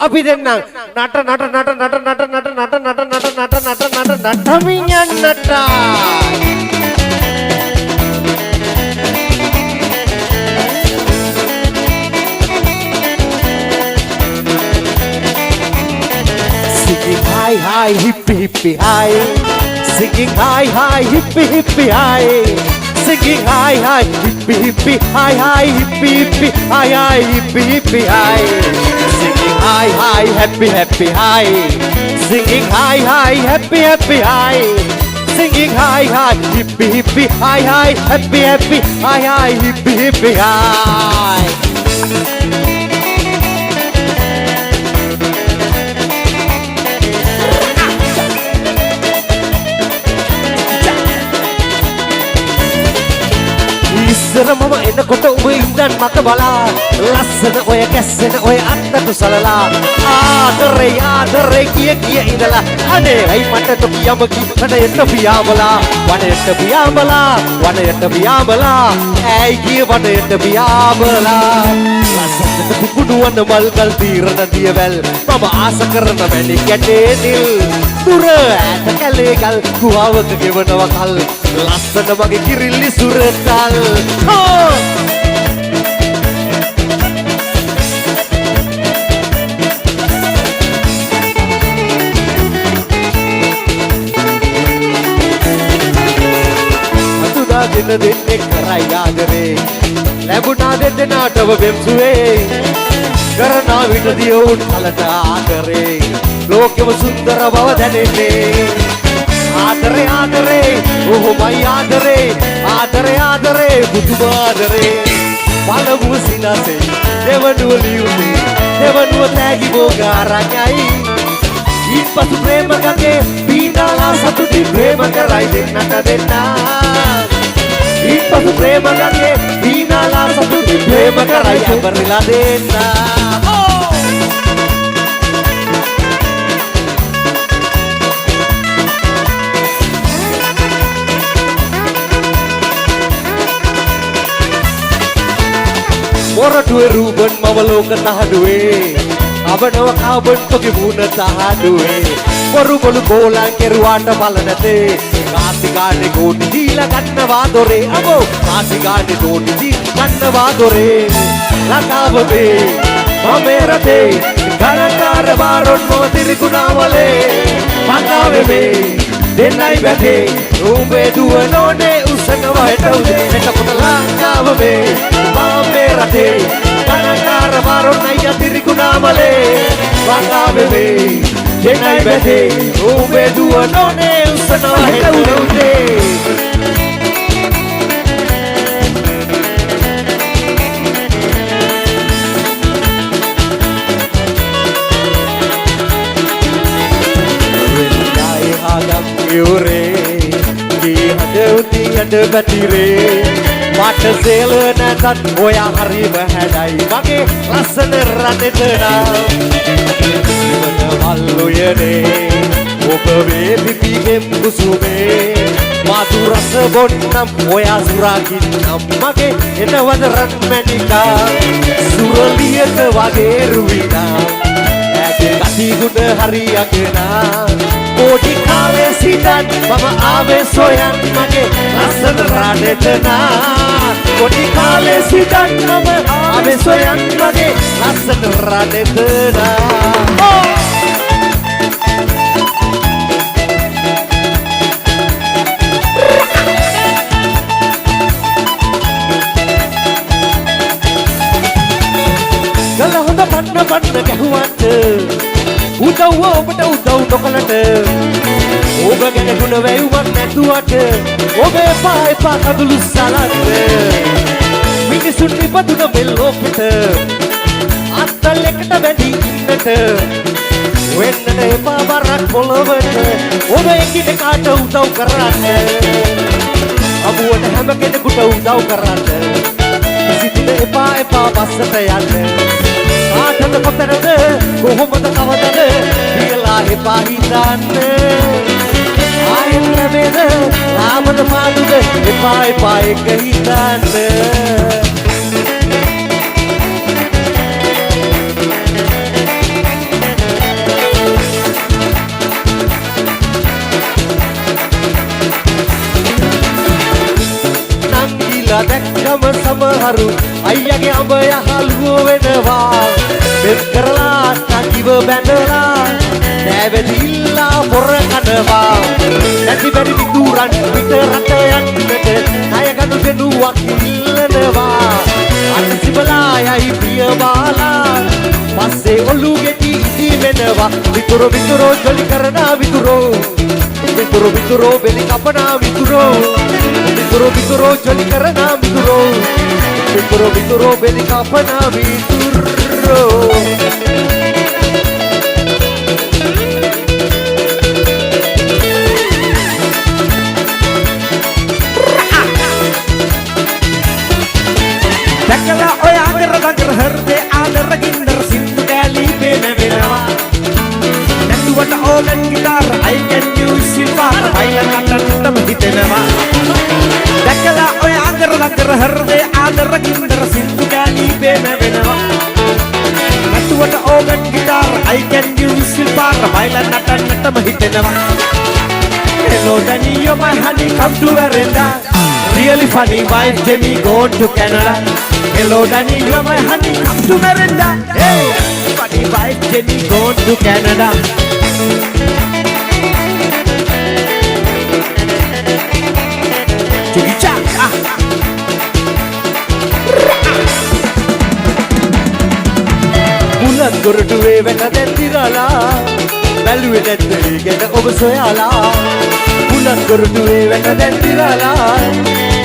අපි දෙන්නම් නට මියන්නට Singing high high hippie hippie high Singing high high hippie hippie high Singing high high hippie hippie high high hippie hippie high high hippie hippie high Singing high high happy happy high Singing high high happy happy high Singing high high hippie hippie high high happy happy high high hippie hippie high ඉස්සර මම එනකොට ඔබ ඉඳන් මට බලා ලස්සන ඔය කැස්සෙන ඔය අත්තට සලලා ආදරේ කිය ඉඳලා අනේ ඇයි මට තොපියම වනයට පියාඹලා ඇයි කිය වනයට පියාඹලා ලස්සනට කුකුඩුවන මල්කල් තීරණ දියවැල් මම ආස කරන වැනි කැටේ නිල් දුර ඇත කැලේ ගල් ගුහාවක ගෙවනවා කල් ලස්සන මගේ කිරිල්ලි සුරතල් අතුදා දෙන්නේ කරයි ආදරේ ලැබුණා දෙන්නාටව වෙම්සුවේ කරනා විටදී උන් කලට ආදරේ ලෝකෙම සුන්දර බව දැනෙන්නේ ආදරේ ඔහොමයි ආදරේ බුදුම ආදරේ පළමුව සිනාසේ දෙවනුව ලියුනේ දෙවනුව තෑගි බෝගාරඤ්ඤයි ඊපසු ප්‍රේම ගගේ පීඩාලා සතුටි ප්‍රේම කරයි දෙන්නට ඊපසු ප්‍රේම ගගේ පීඩාලා සතුටි ප්‍රේම කරයි අපරිලා දෙන්න Moraduwe ruben mawalong katahaduwe Abanawa kaban pagimuna tahaduwe Moru bolu bolang keruwata balanate Kasigane godi dila kannavadore Abo kasigane godi dila kannavadore Lakavame mamerate Garakara baron motirikunaawale Makaveme Denai bade Ube duwanone usanawa hetaude Hetapota lakavame Mamerate Garakara baron naya tirikunaawale Makaveme Denai bade Ube duwanone usanawa hetaude Yure di ada batire mata selena tat oya hari bahadai mage lasana rate tena dimana hallu yene obawe bibigem kusume madu rasa bonnam oya suraginnam mage enawada ranmanika suraliyata wage ruwina age kati guna hariyakena Kodi kale sidan mama ave soyan mage lasan radetna Kodi kale sidan mama ave soyan mage lasan radetna Kalau honda panna gahuwante Udaw ඔබට උදව් නොකලට ඔබ ගැන ගුණ වැයුමක් නැතුවට ඔබ එපා කඳුළු සලන්න මිනිසුන් ඉපදුන මේ ලෝකෙට අත්තල් එකට බැඳී ඉන්නට වෙන්නට එපා බරක් පොළොවට ඔබ එකිනෙකාට උදව් කරන්න අමුවට හැම කෙනෙකුට උදව් කරන්න කිසිදින එපා පස්සට යන්න ආතන කොතරද කොහොමද කවදද කියලා එපා හිතන්න ආයෙත් නේද ආමද පාඩුද එපා එක හිතන්න අමාරු අයියගේ අඹ යහළුව වෙනවා මෙත් කරලා කකිව බැඳලා නැවැදිලා පොර කනවා නැති බැරි විදුරන් විතරට යන්නට ණය ගනු දෙනුවක් ඉල්ලනවා අන්තිමලා යයි පිය බාලා පස්සේ ඔලු ගෙඩි ඉදි වෙනවා විතුරු විතුරු ජොලි කරන විතුරු විතුරු විතුරු බෙලි කපන විතුරු විතුරු විතුරු ජොලි කරන විතුරු විතුරු විතුරු බෙලි කපන විතුරු දැකලා ඔය අඟර දඟර හෘදේ ආදර ගින්දර සින්දු කැලි වෙනවා නැතුවට ඕලන් ගිටාර I can use silver වයිලකටටම හිතෙනවා දැකලා ඔය අඟර දඟර හෘදේ ආදර ගින්දර සින්දු කැලි වෙනවා නැතුවට ඕලන් ගිටාර I can use silver වයිලකටටම හිතෙනවා Hello Danny, you're my honey, come to Veranda. Really funny, wife Jenny, go to Canada. Hello Danny, you're my honey, come to Veranda. Hey, funny wife Jenny, go to Canada. Chuggy cha, Bulan gorduwe wena dendirala. Baluwe නැත්තේ ගැන ඔබ සොයාලා බුලත් ගොරටුවේ වෙන දැන්තිරලා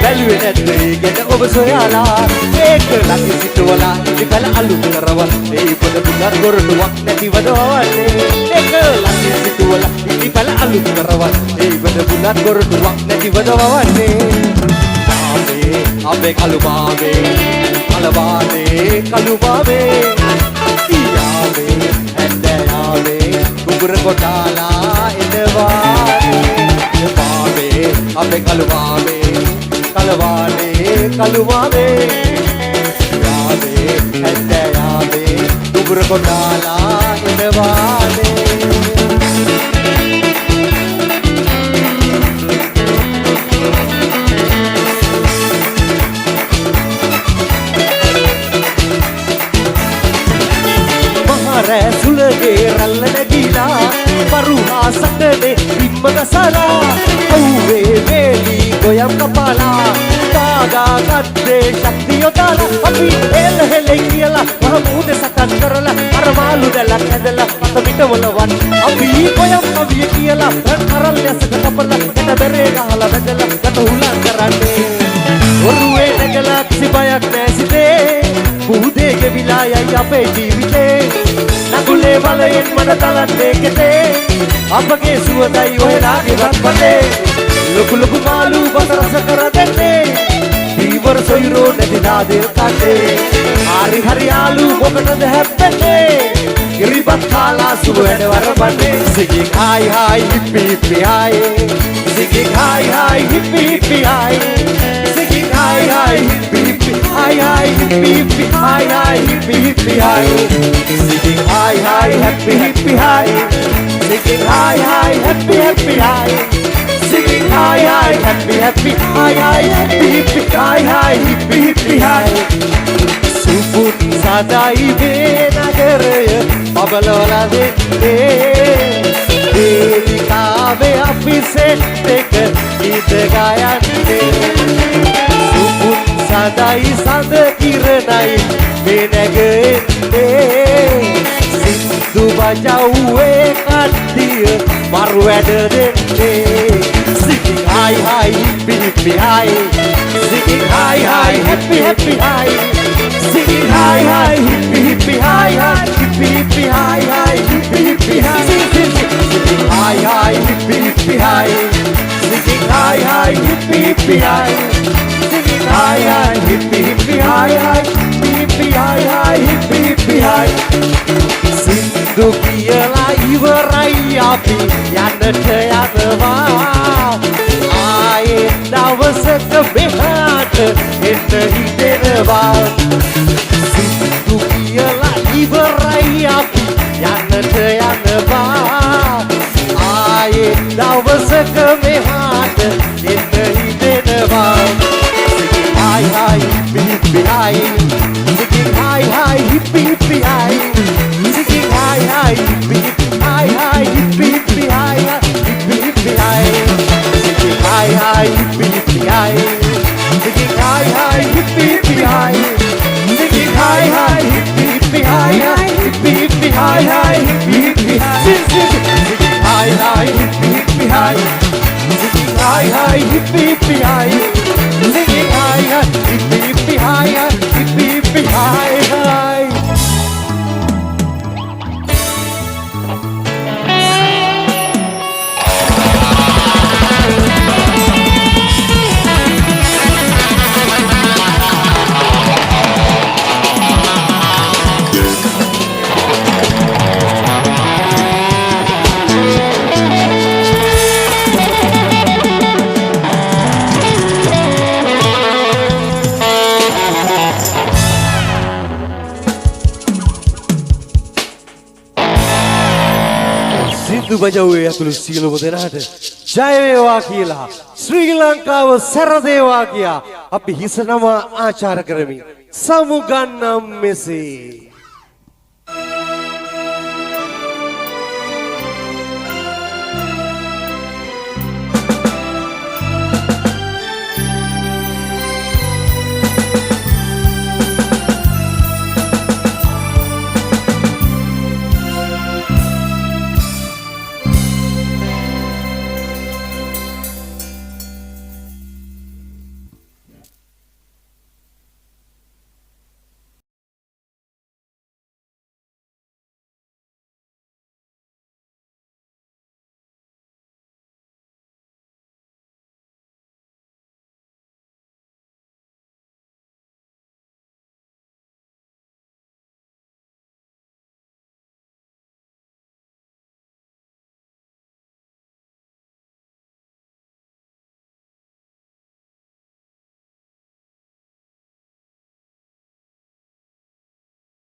බැලුවේ නැත්තේ ගැන ඔබ සොයාලා ඒක ළඟ සිටවලා ඉතිකල අලු කරවල ඒ පොද බුලත් ගොරටුවක් නැතිවද වවන්නේ ඒක ළඟ සිටවලා ඉතිකල අලු කරවල ඒ පොද බුලත් ගොරටුවක් නැතිවද වවන්නේ ආවේ අපේ කලුමාවේ කලවානේ කලුමාවේ කියාවේ ඇන්දයාවේ කුකුර කොටාලා එනවා පාවේ අපේ කලුමාවේ කලවානේ කලුමාවේ යාවේ ඇන්දයාවේ කුකුර කොටාලා එනවානේ සුලගේ රල්ල නැගිලා පරුහා සටනේ බිම්ම ගසලා අවුවේ වේලි ගොයම් කපාලා පාගා ගත්තේ ශක්තිය යොදාලා අපි එල හෙලෙන් කියලා මහමුද සකස් කරලා අර මාළු දැලක් ඇදලා අත පිටවලවත් අපි ගොයම් කවිය කියලා කරල් යසක කපලා එන බෙරේ ගහලා බැදලා කට උලන් කරන්නේ ඔරුවේ නැගලා කිසි බයක් නැසිතේ පුහුදේ ගෙවිලා යයි අපේ ජීවිතේ නගුලේ බලයෙන් මන තලන්නේ කෙතේ අපගේ සුවඳයි ඔහෙලාගේවත් පතේ ලොකු ලොකු මාළු බත රස කර දෙන්නේ දීවර සොයිරෝ නැති නාදේ කටේ හරි හරි ආලු මොකටද හැප්පෙන්නේ ඉරිපත් කාලා සුව වැඩ වරබන්නේ සිගින් hi hi හිප්පි හිප්පි hi සිගින් hi hi හිප්පි හිප්පි hi සිගින් hi hi හිප්පි හිප්පි hi hi හිප්පි හිප්පි hi hi හිප්පි හිප්පි hi Singing high, high, happy, happy, high. Singing high, high, happy, happy, high. Singing high, high, happy, happy, high, high, happy, happy, high, high, happy, happy, high. Supun sadai benagaraya babalola dette. Vedikave api set එක ගීත ගයන්නේ. Supun sadai සඳ කිරණයි benagaraya. Sindu bajauwe katiya maru wada denne Singing high high hippie hippie high Singing high high happy happy high Singing high high hippie hippie high hippie hippie high hippie hippie high Singing high high hippie hippie high Singing high high hippie hippie high Singing high high hippie hippie high hippie high hippie hippie high Sindu කියලා ඉවරයි අපි යන්නට යනවා ආයේ දවසක මෙහාට එන්න හිතෙනවා Sindu කියලා ඉවරයි අපි යන්නට යනවා ආයේ දවසක මෙහාට එන්න හිතෙනවා Singing high high hippie hippie high hi, hippie, hippie, hi. Singing hi hi hippie hippie hi. Singing hi hi hippie hippie hi. Singing hi hi hippie hippie hi hi hippie hippie hi hi. සින්දු බජවුවේ ඇතුළු සියලුම දෙනාට ජය වේවා කියලා ශ්‍රී ලංකාව සැරදේවා කියා අපි හිස නම ආචාර කරමින් සමුගන්නම් මෙසේ